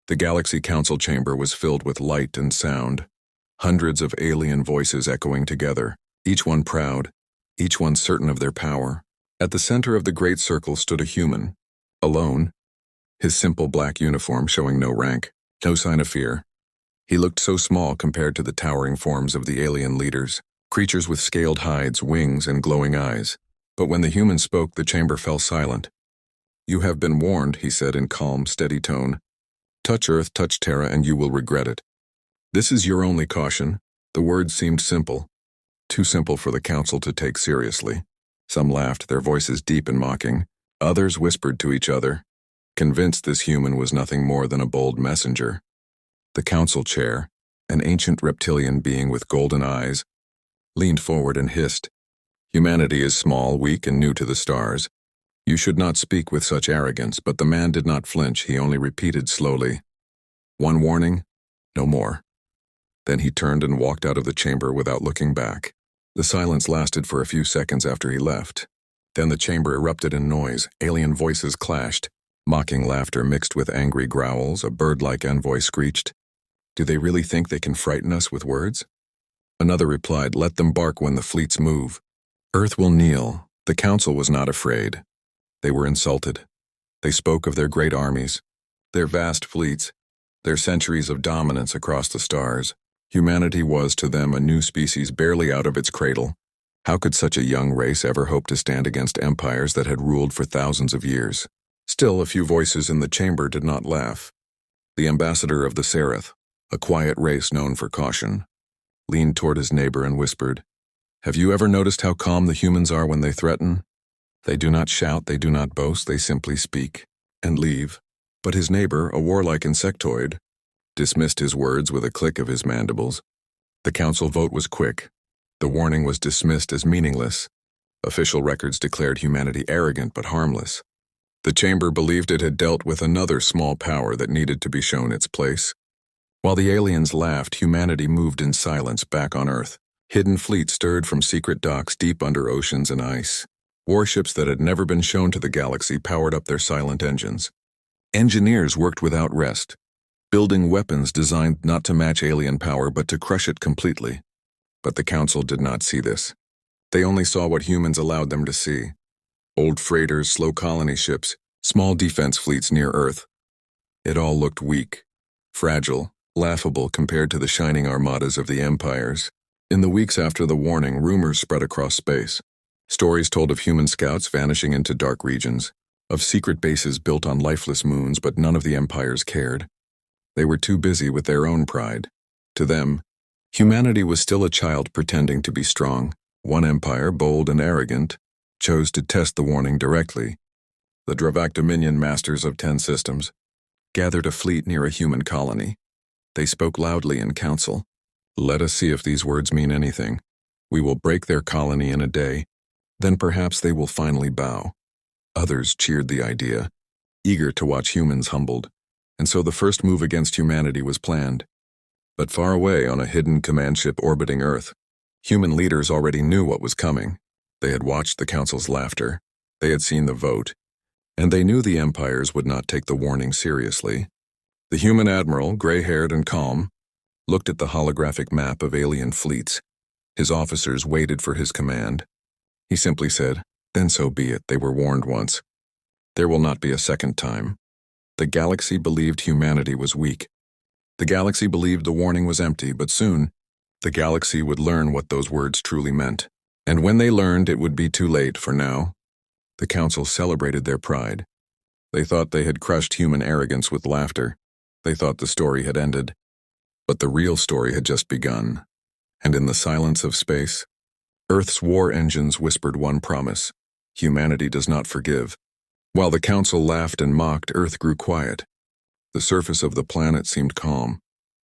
The Galaxy Council chamber was filled with light and sound, hundreds of alien voices echoing together, each one proud, each one certain of their power. At the center of the great circle stood a human, alone, his simple black uniform showing no rank, no sign of fear. He looked so small compared to the towering forms of the alien leaders, creatures with scaled hides, wings, and glowing eyes. But when the human spoke, the chamber fell silent. "You have been warned," he said in calm, steady tone. "Touch Earth, touch Terra, and you will regret it. This is your only caution." The words seemed simple, too simple for the council to take seriously. Some laughed, their voices deep and mocking. Others whispered to each other, convinced this human was nothing more than a bold messenger. The council chair, an ancient reptilian being with golden eyes, leaned forward and hissed, "Humanity is small, weak, and new to the stars. You should not speak with such arrogance." But the man did not flinch. He only repeated slowly, "One warning, no more." Then he turned and walked out of the chamber without looking back. The silence lasted for a few seconds after he left. Then the chamber erupted in noise. Alien voices clashed. Mocking laughter mixed with angry growls. A bird-like envoy screeched, "Do they really think they can frighten us with words?" Another replied, "Let them bark when the fleets move. Earth will kneel." The council was not afraid. They were insulted. They spoke of their great armies, their vast fleets, their centuries of dominance across the stars. Humanity was to them a new species barely out of its cradle. How could such a young race ever hope to stand against empires that had ruled for thousands of years? Still, a few voices in the chamber did not laugh. The ambassador of the Seraph, a quiet race known for caution, leaned toward his neighbor and whispered, "Have you ever noticed how calm the humans are when they threaten? They do not shout, they do not boast, they simply speak and leave." But his neighbor, a warlike insectoid, dismissed his words with a click of his mandibles. The council vote was quick. The warning was dismissed as meaningless. Official records declared humanity arrogant but harmless. The chamber believed it had dealt with another small power that needed to be shown its place. While the aliens laughed, humanity moved in silence back on Earth. Hidden fleets stirred from secret docks deep under oceans and ice. Warships that had never been shown to the galaxy powered up their silent engines. Engineers worked without rest, building weapons designed not to match alien power but to crush it completely. But the council did not see this. They only saw what humans allowed them to see. Old freighters, slow colony ships, small defense fleets near Earth. It all looked weak, fragile, laughable compared to the shining armadas of the empires. In the weeks after the warning, rumors spread across space. Stories told of human scouts vanishing into dark regions, of secret bases built on lifeless moons, but none of the empires cared. They were too busy with their own pride. To them, humanity was still a child pretending to be strong. One empire, bold and arrogant, chose to test the warning directly. The Dravak Dominion masters of 10 systems gathered a fleet near a human colony. They spoke loudly in council. "Let us see if these words mean anything. We will break their colony in a day. Then perhaps they will finally bow." Others cheered the idea, eager to watch humans humbled. And so the first move against humanity was planned. But far away on a hidden command ship orbiting Earth, human leaders already knew what was coming. They had watched the council's laughter. They had seen the vote. And they knew the empires would not take the warning seriously. The human admiral, gray-haired and calm, looked at the holographic map of alien fleets. His officers waited for his command. He simply said, "Then so be it, they were warned once. There will not be a second time." The galaxy believed humanity was weak. The galaxy believed the warning was empty, but soon, the galaxy would learn what those words truly meant. And when they learned, it would be too late. For now, the council celebrated their pride. They thought they had crushed human arrogance with laughter. They thought the story had ended. But the real story had just begun. And in the silence of space, Earth's war engines whispered one promise: humanity does not forgive. While the council laughed and mocked, Earth grew quiet. The surface of the planet seemed calm.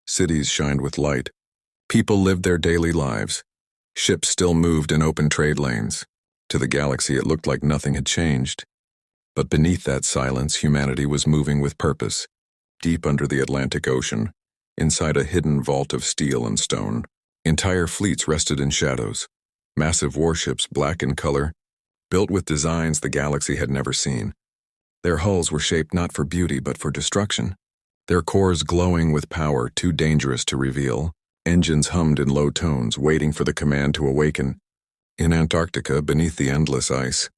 Cities shined with light. People lived their daily lives. Ships still moved in open trade lanes. To the galaxy, it looked like nothing had changed. But beneath that silence, humanity was moving with purpose. Deep under the Atlantic Ocean, inside a hidden vault of steel and stone, entire fleets rested in shadows. Massive warships, black in color, built with designs the galaxy had never seen. Their hulls were shaped not for beauty but for destruction. their cores glowing with power too dangerous to reveal. Engines hummed in low tones, waiting for the command to awaken. In Antarctica, beneath the endless ice,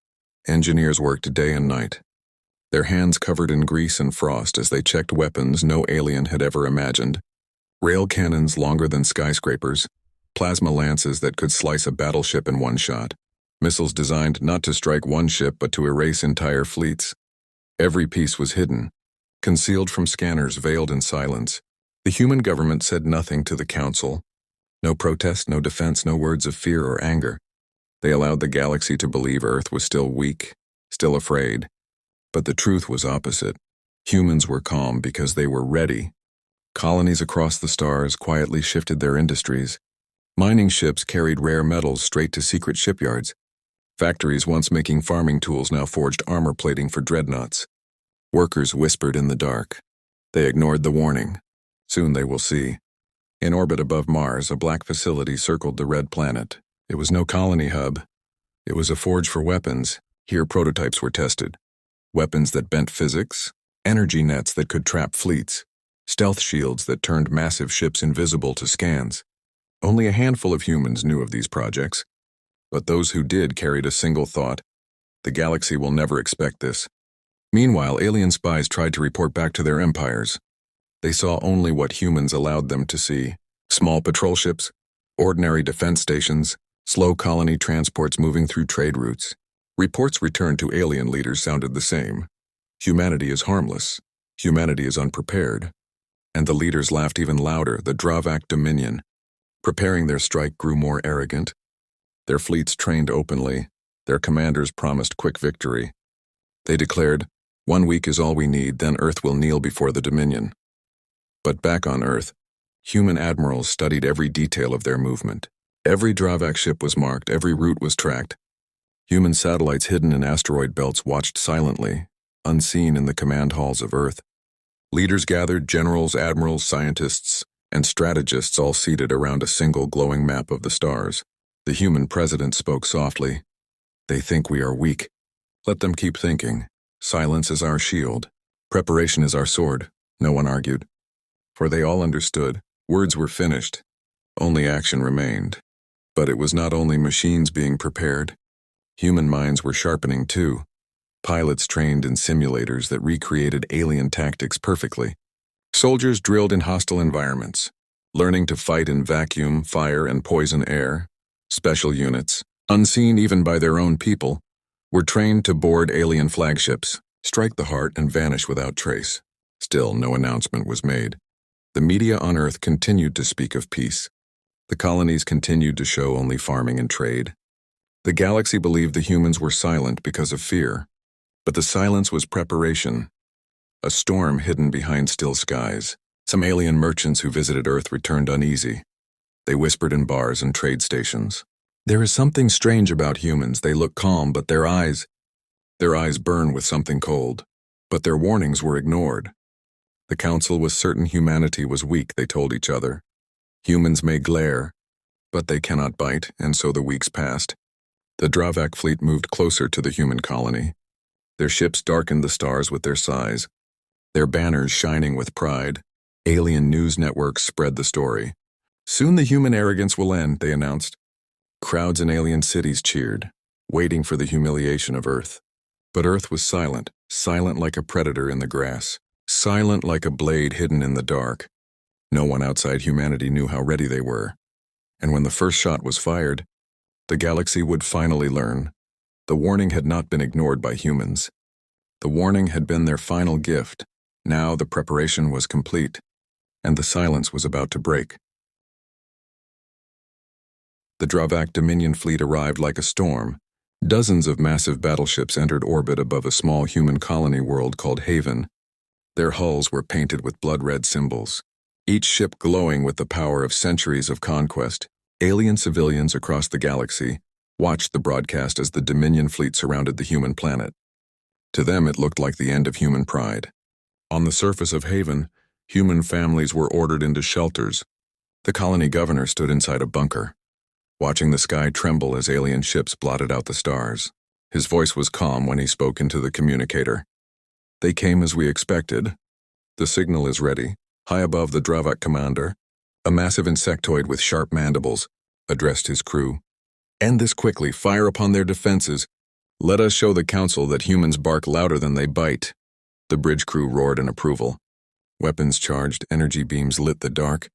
engineers worked day and night, their hands covered in grease and frost as they checked weapons no alien had ever imagined. Rail cannons longer than skyscrapers, plasma lances that could slice a battleship in one shot, missiles designed not to strike one ship but to erase entire fleets. Every piece was hidden, concealed from scanners veiled in silence. The human government said nothing to the council. No protest, no defense, no words of fear or anger. They allowed the galaxy to believe Earth was still weak, still afraid. But the truth was opposite. Humans were calm because they were ready. Colonies across the stars quietly shifted their industries. Mining ships carried rare metals straight to secret shipyards. Factories once making farming tools now forged armor plating for dreadnoughts. Workers whispered in the dark. They ignored the warning. Soon they will see. In orbit above Mars, a black facility circled the red planet. It was no colony hub. It was a forge for weapons. Here prototypes were tested. Weapons that bent physics, energy nets that could trap fleets, stealth shields that turned massive ships invisible to scans. Only a handful of humans knew of these projects, but those who did carried a single thought: the galaxy will never expect this. Meanwhile, alien spies tried to report back to their empires. They saw only what humans allowed them to see: small patrol ships, ordinary defense stations, slow colony transports moving through trade routes. Reports returned to alien leaders sounded the same. Humanity is harmless. Humanity is unprepared. And the leaders laughed even louder. The Dravak Dominion, preparing their strike, grew more arrogant. Their fleets trained openly. Their commanders promised quick victory. They declared, "1 week is all we need, then Earth will kneel before the Dominion." But back on Earth, human admirals studied every detail of their movement. Every Dravak ship was marked, every route was tracked. Human satellites hidden in asteroid belts watched silently, unseen in the command halls of Earth. Leaders gathered, generals, admirals, scientists, and strategists all seated around a single glowing map of the stars. The human president spoke softly. "They think we are weak. Let them keep thinking. Silence is our shield. Preparation is our sword." No one argued. For they all understood. Words were finished. Only action remained. But it was not only machines being prepared. Human minds were sharpening too. Pilots trained in simulators that recreated alien tactics perfectly. Soldiers drilled in hostile environments, learning to fight in vacuum, fire, and poison air. Special units, unseen even by their own people, were trained to board alien flagships, strike the heart, and vanish without trace. Still, no announcement was made. The media on Earth continued to speak of peace. The colonies continued to show only farming and trade. The galaxy believed the humans were silent because of fear. But the silence was preparation. A storm hidden behind still skies. Some alien merchants who visited Earth returned uneasy. They whispered in bars and trade stations. "There is something strange about humans. They look calm, but their eyes burn with something cold." But their warnings were ignored. The council was certain humanity was weak, they told each other. Humans may glare, but they cannot bite, and so the weeks passed. The Dravak fleet moved closer to the human colony. Their ships darkened the stars with their size, their banners shining with pride. Alien news networks spread the story. "Soon the human arrogance will end," they announced. Crowds in alien cities cheered, waiting for the humiliation of Earth. But Earth was silent, silent like a predator in the grass, silent like a blade hidden in the dark. No one outside humanity knew how ready they were. And when the first shot was fired, the galaxy would finally learn. The warning had not been ignored by humans. The warning had been their final gift. Now the preparation was complete, and the silence was about to break. The Dravak Dominion fleet arrived like a storm. Dozens of massive battleships entered orbit above a small human colony world called Haven. Their hulls were painted with blood-red symbols, each ship glowing with the power of centuries of conquest. Alien civilians across the galaxy watched the broadcast as the Dominion fleet surrounded the human planet. To them, it looked like the end of human pride. On the surface of Haven, human families were ordered into shelters. The colony governor stood inside a bunker, watching the sky tremble as alien ships blotted out the stars. His voice was calm when he spoke into the communicator. "They came as we expected. The signal is ready. High above the Dravak commander, a massive insectoid with sharp mandibles addressed his crew. End this quickly. Fire upon their defenses. Let us show the council that humans bark louder than they bite. The bridge crew roared in approval. Weapons charged, energy beams lit the dark,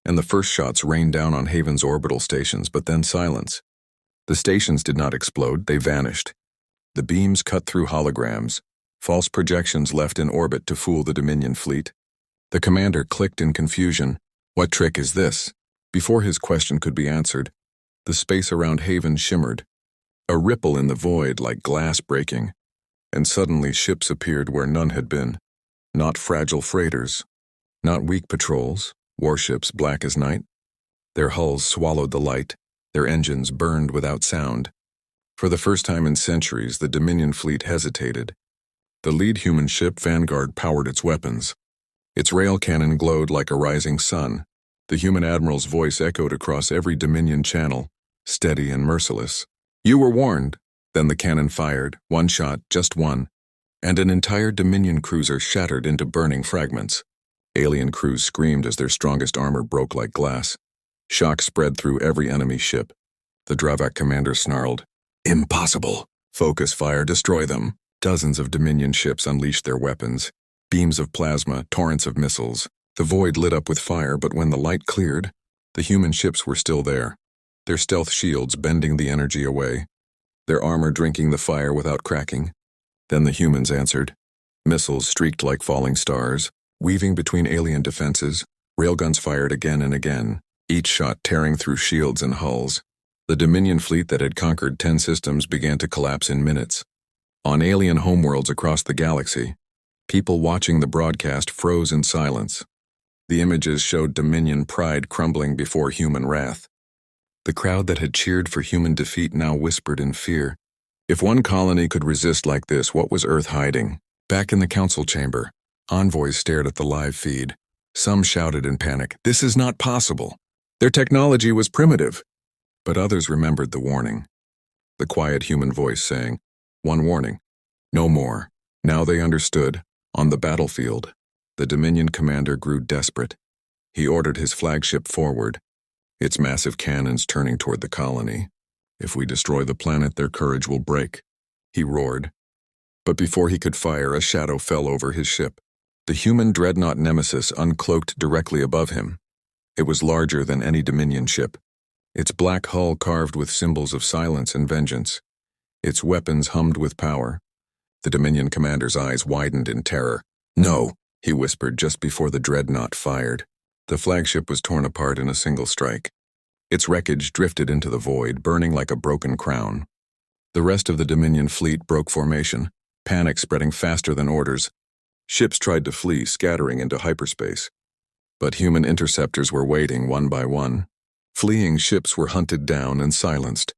and the first shots rained down on Haven's orbital stations, but then silence. The stations did not explode, they vanished. The beams cut through holograms, false projections left in orbit to fool the Dominion fleet. The commander clicked in confusion. What trick is this? Before his question could be answered, the space around Haven shimmered, a ripple in the void like glass breaking, and suddenly ships appeared where none had been. Not fragile freighters, not weak patrols, warships black as night. Their hulls swallowed the light, their engines burned without sound. For the first time in centuries, the Dominion fleet hesitated. The lead human ship, Vanguard, powered its weapons. Its rail cannon glowed like a rising sun. The human admiral's voice echoed across every Dominion channel, steady and merciless. You were warned. Then the cannon fired, one shot, just one, and an entire Dominion cruiser shattered into burning fragments. Alien crews screamed as their strongest armor broke like glass. Shock spread through every enemy ship. The Dravak commander snarled, "Impossible! Focus fire, destroy them." Dozens of Dominion ships unleashed their weapons. Beams of plasma, torrents of missiles. The void lit up with fire, but when the light cleared, the human ships were still there, their stealth shields bending the energy away, their armor drinking the fire without cracking. Then the humans answered. Missiles streaked like falling stars, weaving between alien defenses. Railguns fired again and again, each shot tearing through shields and hulls. The Dominion fleet that had conquered 10 systems began to collapse in minutes. On alien homeworlds across the galaxy, people watching the broadcast froze in silence. The images showed Dominion pride crumbling before human wrath. The crowd that had cheered for human defeat now whispered in fear. If one colony could resist like this, what was Earth hiding? Back in the council chamber, envoys stared at the live feed. Some shouted in panic, "This is not possible. Their technology was primitive." But others remembered the warning. The quiet human voice saying, "One warning, no more." Now they understood. On the battlefield, the Dominion commander grew desperate. He ordered his flagship forward, its massive cannons turning toward the colony. "If we destroy the planet, their courage will break," he roared. But before he could fire, a shadow fell over his ship. The human dreadnought Nemesis uncloaked directly above him. It was larger than any Dominion ship, its black hull carved with symbols of silence and vengeance. Its weapons hummed with power. The Dominion commander's eyes widened in terror. "No," he whispered just before the dreadnought fired. The flagship was torn apart in a single strike. Its wreckage drifted into the void, burning like a broken crown. The rest of the Dominion fleet broke formation, panic spreading faster than orders. Ships tried to flee, scattering into hyperspace. But human interceptors were waiting one by one. Fleeing ships were hunted down and silenced.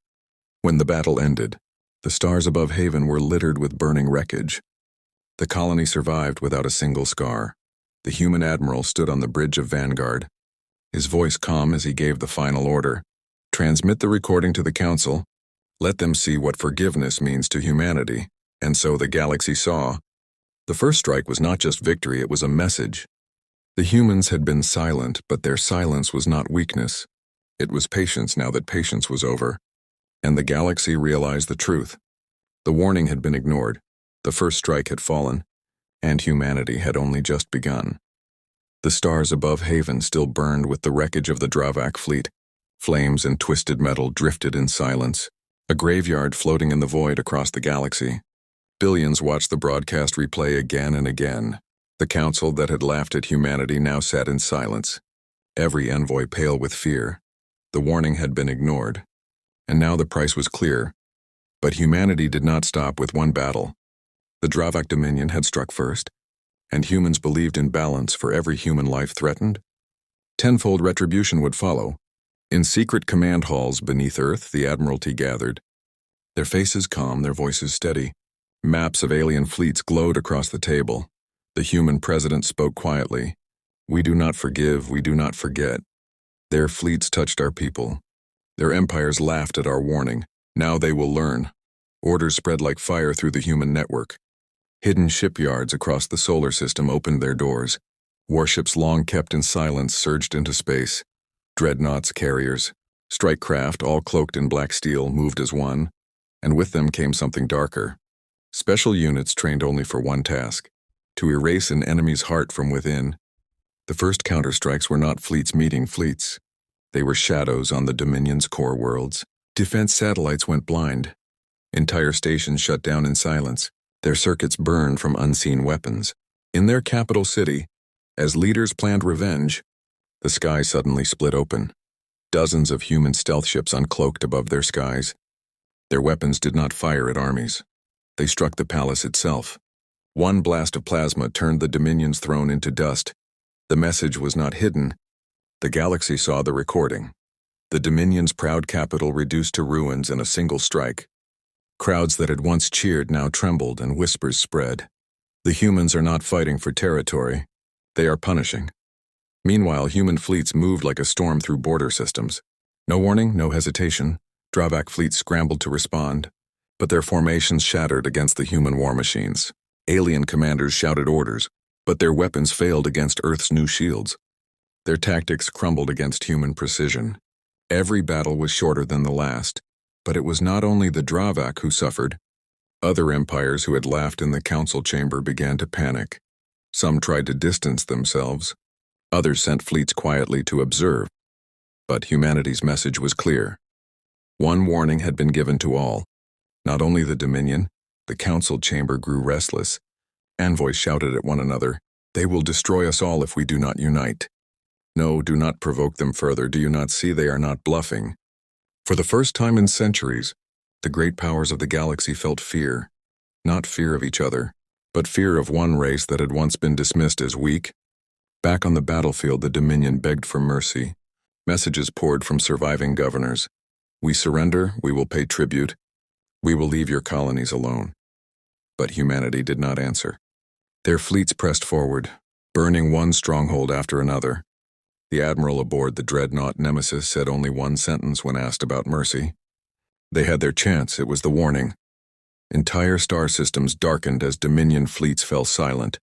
When the battle ended, the stars above Haven were littered with burning wreckage. The colony survived without a single scar. The human admiral stood on the bridge of Vanguard, his voice calm as he gave the final order. "Transmit the recording to the council. Let them see what forgiveness means to humanity." And so the galaxy saw. The first strike was not just victory, it was a message. The humans had been silent, but their silence was not weakness. It was patience now that patience was over. And the galaxy realized the truth. The warning had been ignored. The first strike had fallen, and humanity had only just begun. The stars above Haven still burned with the wreckage of the Dravak fleet. Flames and twisted metal drifted in silence, a graveyard floating in the void across the galaxy. Billions watched the broadcast replay again and again. The council that had laughed at humanity now sat in silence, every envoy pale with fear. The warning had been ignored, and now the price was clear. But humanity did not stop with one battle. The Dravak Dominion had struck first, and humans believed in balance for every human life threatened. Tenfold retribution would follow. In secret command halls beneath Earth, the Admiralty gathered, their faces calm, their voices steady. Maps of alien fleets glowed across the table. The human president spoke quietly. "We do not forgive, we do not forget." Their fleets touched our people. Their empires laughed at our warning. Now they will learn. Orders spread like fire through the human network. Hidden shipyards across the solar system opened their doors. Warships long kept in silence surged into space. Dreadnoughts, carriers, strike craft, all cloaked in black steel, moved as one, and with them came something darker. Special units trained only for one task: to erase an enemy's heart from within. The first counterstrikes were not fleets meeting fleets. They were shadows on the Dominion's core worlds. Defense satellites went blind. Entire stations shut down in silence, their circuits burned from unseen weapons. In their capital city, as leaders planned revenge, the sky suddenly split open. Dozens of human stealth ships uncloaked above their skies. Their weapons did not fire at armies. They struck the palace itself. One blast of plasma turned the Dominion's throne into dust. The message was not hidden. The galaxy saw the recording. The Dominion's proud capital reduced to ruins in a single strike. Crowds that had once cheered now trembled and whispers spread. The humans are not fighting for territory. They are punishing. Meanwhile, human fleets moved like a storm through border systems. No warning, no hesitation. Drawback fleets scrambled to respond, but their formations shattered against the human war machines. Alien commanders shouted orders, but their weapons failed against Earth's new shields. Their tactics crumbled against human precision. Every battle was shorter than the last, but it was not only the Drawback who suffered. Other empires who had laughed in the council chamber began to panic. Some tried to distance themselves. Others sent fleets quietly to observe. But humanity's message was clear. One warning had been given to all. Not only the Dominion, the council chamber grew restless. Envoys shouted at one another, "They will destroy us all if we do not unite." No, do not provoke them further. Do you not see they are not bluffing? For the first time in centuries, the great powers of the galaxy felt fear. Not fear of each other, but fear of one race that had once been dismissed as weak. Back on the battlefield, the Dominion begged for mercy. Messages poured from surviving governors. "We surrender, we will pay tribute. We will leave your colonies alone." But humanity did not answer. Their fleets pressed forward, burning one stronghold after another. The admiral aboard the dreadnought Nemesis said only one sentence when asked about mercy. They had their chance, it was the warning. Entire star systems darkened as Dominion fleets fell silent.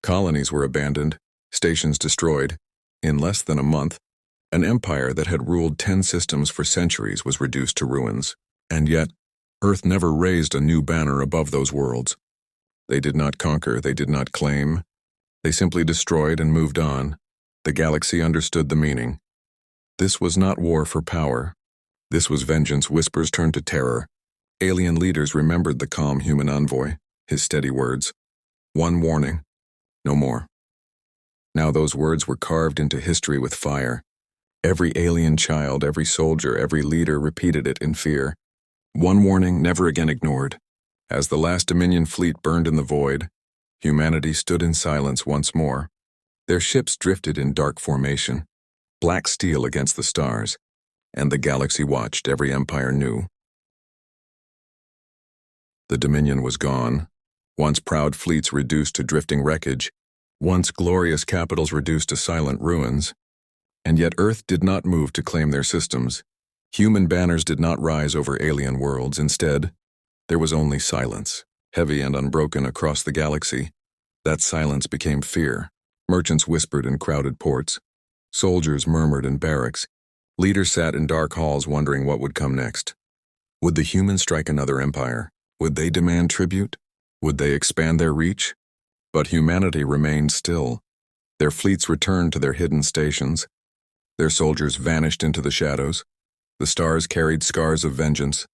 Colonies were abandoned, stations destroyed. In less than a month, an empire that had ruled 10 systems for centuries was reduced to ruins. And yet, Earth never raised a new banner above those worlds. They did not conquer, they did not claim. They simply destroyed and moved on. The galaxy understood the meaning. This was not war for power. This was vengeance. Whispers turned to terror. Alien leaders remembered the calm human envoy, his steady words. One warning, no more. Now those words were carved into history with fire. Every alien child, every soldier, every leader repeated it in fear. One warning, never again ignored. As the last Dominion fleet burned in the void, humanity stood in silence once more. Their ships drifted in dark formation, black steel against the stars, and the galaxy watched. Every empire knew. The Dominion was gone, once proud fleets reduced to drifting wreckage, once glorious capitals reduced to silent ruins. And yet Earth did not move to claim their systems. Human banners did not rise over alien worlds. Instead, there was only silence, heavy and unbroken across the galaxy. That silence became fear. Merchants whispered in crowded ports. Soldiers murmured in barracks. Leaders sat in dark halls wondering what would come next. Would the humans strike another empire? Would they demand tribute? Would they expand their reach? But humanity remained still. Their fleets returned to their hidden stations. Their soldiers vanished into the shadows. The stars carried scars of vengeance.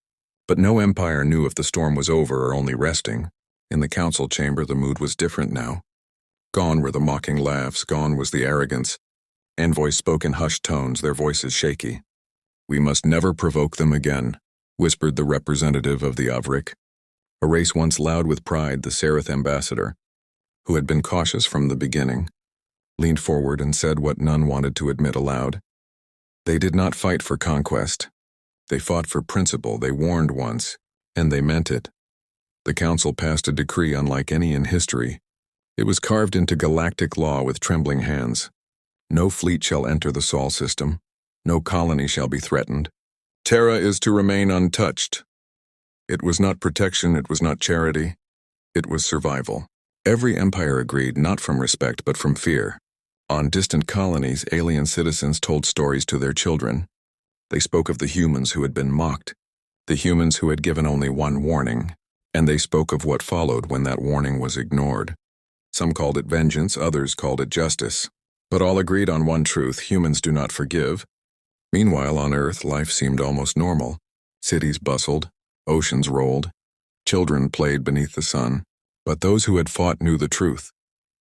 But no empire knew if the storm was over or only resting. In the council chamber, the mood was different now. Gone were the mocking laughs, gone was the arrogance. Envoys spoke in hushed tones, their voices shaky. "We must never provoke them again," whispered the representative of the Avrik. A race once loud with pride, the Seraph ambassador, who had been cautious from the beginning, leaned forward and said what none wanted to admit aloud. They did not fight for conquest. They fought for principle. They warned once, and they meant it. The council passed a decree unlike any in history. It was carved into galactic law with trembling hands. No fleet shall enter the Sol system. No colony shall be threatened. Terra is to remain untouched. It was not protection, it was not charity. It was survival. Every empire agreed, not from respect but from fear. On distant colonies, alien citizens told stories to their children. They spoke of the humans who had been mocked, the humans who had given only one warning, and they spoke of what followed when that warning was ignored. Some called it vengeance, others called it justice. But all agreed on one truth: humans do not forgive. Meanwhile, on Earth, life seemed almost normal. Cities bustled, oceans rolled, children played beneath the sun. But those who had fought knew the truth.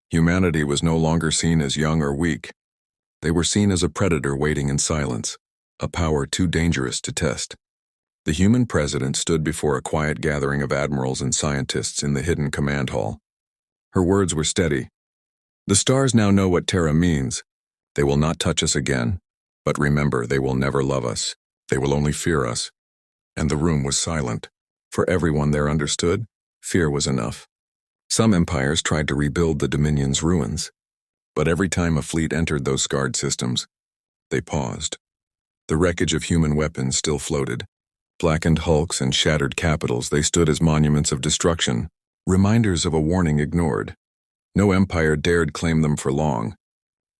Humanity was no longer seen as young or weak. They were seen as a predator waiting in silence, a power too dangerous to test. The human president stood before a quiet gathering of admirals and scientists in the hidden command hall. Her words were steady. "The stars now know what Terra means. They will not touch us again. But remember, they will never love us. They will only fear us." And the room was silent. For everyone there understood, fear was enough. Some empires tried to rebuild the Dominion's ruins. But every time a fleet entered those scarred systems, they paused. The wreckage of human weapons still floated. Blackened hulks and shattered capitals, they stood as monuments of destruction, reminders of a warning ignored. No empire dared claim them for long.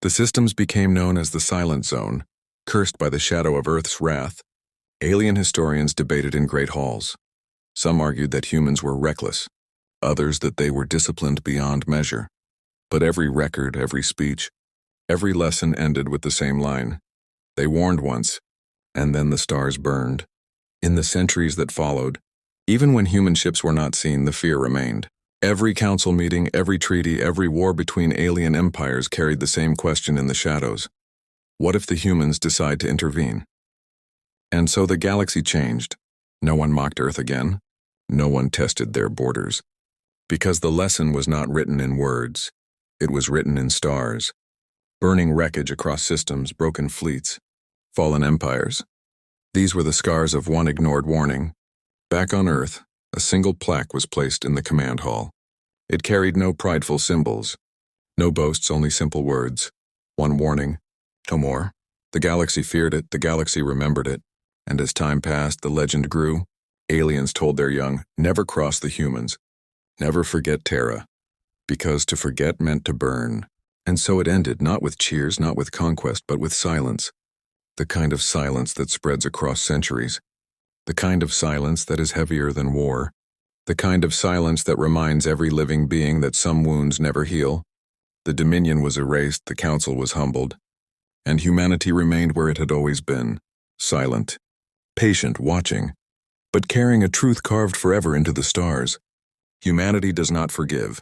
The systems became known as the Silent Zone, cursed by the shadow of Earth's wrath. Alien historians debated in great halls. Some argued that humans were reckless, others that they were disciplined beyond measure. But every record, every speech, every lesson ended with the same line. They warned once, and then the stars burned. In the centuries that followed, even when human ships were not seen, the fear remained. Every council meeting, every treaty, every war between alien empires carried the same question in the shadows. What if the humans decide to intervene? And so the galaxy changed. No one mocked Earth again. No one tested their borders. Because the lesson was not written in words. It was written in stars. Burning wreckage across systems, broken fleets, fallen empires. These were the scars of one ignored warning. Back on Earth, a single plaque was placed in the command hall. It carried no prideful symbols, no boasts, only simple words. One warning, no more. The galaxy feared it, the galaxy remembered it, and as time passed, the legend grew. Aliens told their young, never cross the humans, never forget Terra, because to forget meant to burn. And so it ended, not with cheers, not with conquest, but with silence. The kind of silence that spreads across centuries. The kind of silence that is heavier than war. The kind of silence that reminds every living being that some wounds never heal. The Dominion was erased, the Council was humbled, and humanity remained where it had always been, silent, patient, watching, but carrying a truth carved forever into the stars. Humanity does not forgive.